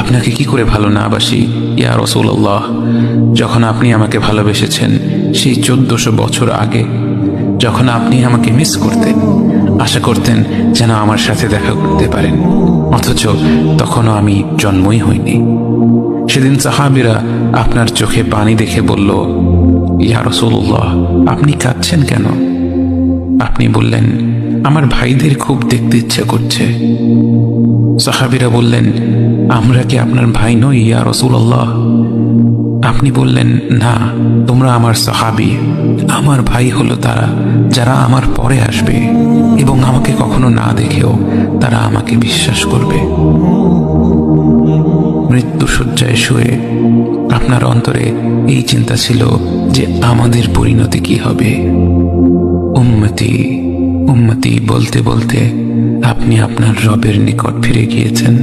আপনাকে কি করে ভালো না বাসি ইয়া রাসূলুল্লাহ। যখন আপনি আমাকে ভালোবেসেছেন সেই 1400 বছর আগে, যখন আপনি আমাকে মিস করতেন, আশা করতেন যেন আমার সাথে দেখা করতে পারেন, অথচ তখনও আমি জন্মই হইনি। সেদিন সাহাবীরা আপনার চোখে পানি দেখে বলল, ইয়া রাসূলুল্লাহ, আপনি কাঁদছেন কেন? আপনি বললেন, আমার ভাইদের খুব দেখতে ইচ্ছা করছে। সাহাবীরা বললেন, আমরা কি আপনার ভাই নই ইয়া রাসূলুল্লাহ? আপনি বললেন, না, তোমরা আমার সাহাবী। আমার ভাই হলো তারা যারা আমার পরে আসবে এবং আমাকে কখনো না দেখেও তারা আমাকে বিশ্বাস করবে। মৃত্যু শয্যায় শুয়ে আপনার অন্তরে এই চিন্তা ছিল যে আমাদের পরিণতি কি হবে। উম্মতি উম্মতি বলতে বলতে আপনি আপনার রবের নিকট ফিরে গিয়েছেন।